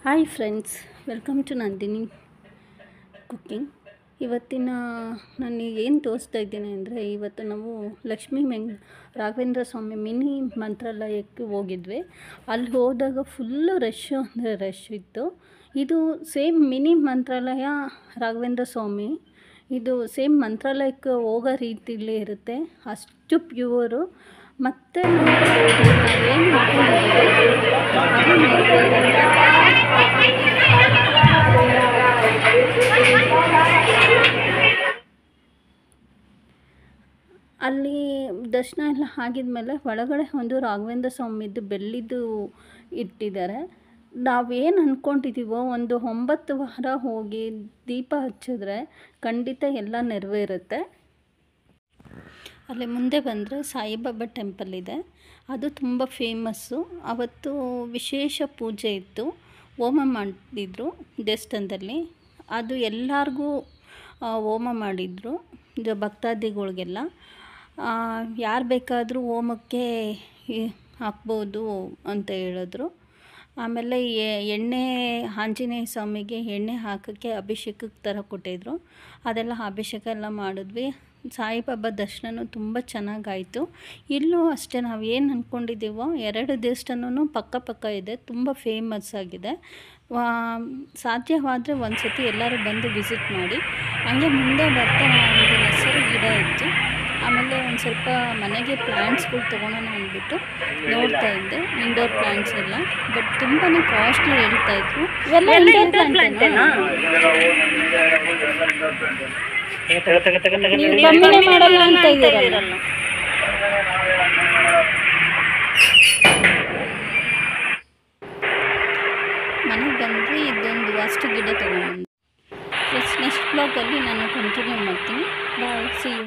Hi friends, welcome to Nandini cooking. ಇವತ್ತಿನ ನಾನು ಏನು ತೋರಿಸ್ತಾ ಇದ್ದೀನಿ ಅಂದರೆ, ಇವತ್ತು ನಾವು ರಾಘವೇಂದ್ರ ಸ್ವಾಮಿ ಮಿನಿ ಮಂತ್ರಾಲಯಕ್ಕೆ ಹೋಗಿದ್ವಿ. ಅಲ್ಲಿ ಹೋದಾಗ ಫುಲ್ಲು ರಶ್ ಇತ್ತು. ಇದು ಸೇಮ್ ಮಿನಿ ಮಂತ್ರಾಲಯ ರಾಘವೇಂದ್ರ ಸ್ವಾಮಿ. ಇದು ಸೇಮ್ ಮಂತ್ರಾಲಯಕ್ಕೆ ಹೋಗೋ ರೀತಿಲೇ ಇರುತ್ತೆ, ಅಷ್ಟು ಪ್ಯೂರು. ಮತ್ತು ಏನು ಅಲ್ಲಿ ದರ್ಶನ ಎಲ್ಲ ಆಗಿದ್ಮೇಲೆ ಒಳಗಡೆ ಒಂದು ರಾಘವೇಂದ್ರ ಸ್ವಾಮಿದು ಬೆಳ್ಳಿದು ಇಟ್ಟಿದ್ದಾರೆ. ನಾವೇನು ಅಂದ್ಕೊಂಡಿದ್ದೀವೋ ಒಂದು 9 ವಾರ ಹೋಗಿ ದೀಪ ಹಚ್ಚಿದ್ರೆ ಖಂಡಿತ ಎಲ್ಲ ನೆರವೇರುತ್ತೆ. ಅಲ್ಲಿ ಮುಂದೆ ಬಂದರೆ ಸಾಯಿಬಾಬಾ ಟೆಂಪಲ್ ಇದೆ, ಅದು ತುಂಬ ಫೇಮಸ್ಸು. ಅವತ್ತು ವಿಶೇಷ ಪೂಜೆ ಇತ್ತು, ಹೋಮ ಮಾಡಿದ್ರು ದೇವಸ್ಥಾನದಲ್ಲಿ. ಅದು ಎಲ್ಲರಿಗೂ ಹೋಮ ಮಾಡಿದರು, ಭಕ್ತಾದಿಗಳಿಗೆಲ್ಲ. ಯಾರು ಬೇಕಾದರೂ ಹೋಮಕ್ಕೆ ಹಾಕ್ಬೋದು ಅಂತ ಹೇಳಿದ್ರು. ಆಮೇಲೆ ಎಣ್ಣೆ ಆಂಜನೇಯ ಸ್ವಾಮಿಗೆ ಎಣ್ಣೆ ಹಾಕೋಕ್ಕೆ ಅಭಿಷೇಕಕ್ಕೆ ಥರ ಕೊಟ್ಟಿದ್ರು. ಅದೆಲ್ಲ ಅಭಿಷೇಕ ಎಲ್ಲ ಮಾಡಿದ್ವಿ. ಸಾಯಿಬಾಬಾ ದರ್ಶನ ತುಂಬ ಚೆನ್ನಾಗಾಯಿತು. ಇಲ್ಲೂ ಅಷ್ಟೇ, ನಾವು ಏನು ಅಂದ್ಕೊಂಡಿದ್ದೀವೋ 2 ದೇವಸ್ಥಾನವೂ ಪಕ್ಕ ಇದೆ, ತುಂಬ ಫೇಮಸ್ ಆಗಿದೆ. ಸಾಧ್ಯವಾದರೆ ಒಂದು ಸತಿ ಎಲ್ಲರೂ ಬಂದು ವಿಸಿಟ್ ಮಾಡಿ. ಹಂಗೆ ಮುಂದೆ ಬರ್ತಾ ಒಂದು ಹೆಸರು ಗಿಡ ಇತ್ತು. ಆಮೇಲೆ ಒಂದು ಸ್ವಲ್ಪ ಮನೆಗೆ ಪ್ಲ್ಯಾಂಟ್ಸ್ಗಳು ತೊಗೊಳೋಣ ಅಂದ್ಬಿಟ್ಟು ನೋಡ್ತಾ ಇದ್ದೆ, ಇಂಡೋರ್ ಪ್ಲ್ಯಾಂಟ್ಸ್ ಎಲ್ಲ. ಬಟ್ ತುಂಬಾ ಕಾಸ್ಟ್ಲಿ ಹೇಳ್ತಾಯಿದ್ರು. ಇವೆಲ್ಲ ಇಂಡೋರ್ ಪ್ಲ್ಯಾಂಟೇನಾ? ಕಮ್ಮಿನೇ ಮಾಡಲ್ಲ ಅಂತ ಇದ್ದೀರಲ್ಲ. ಮನೆಗೆ ಬಂದರೆ ಇದೊಂದು ಅಷ್ಟು ಗಿಡ ತೊಗೊಂಡ್ಬಂದು. ನೆಕ್ಸ್ಟ್ ಬ್ಲಾಗಲ್ಲಿ ನಾನು ಕಂಟಿನ್ಯೂ ಮಾಡ್ತೀನಿ. ಬಾಯ್, ಸಿ ಯು.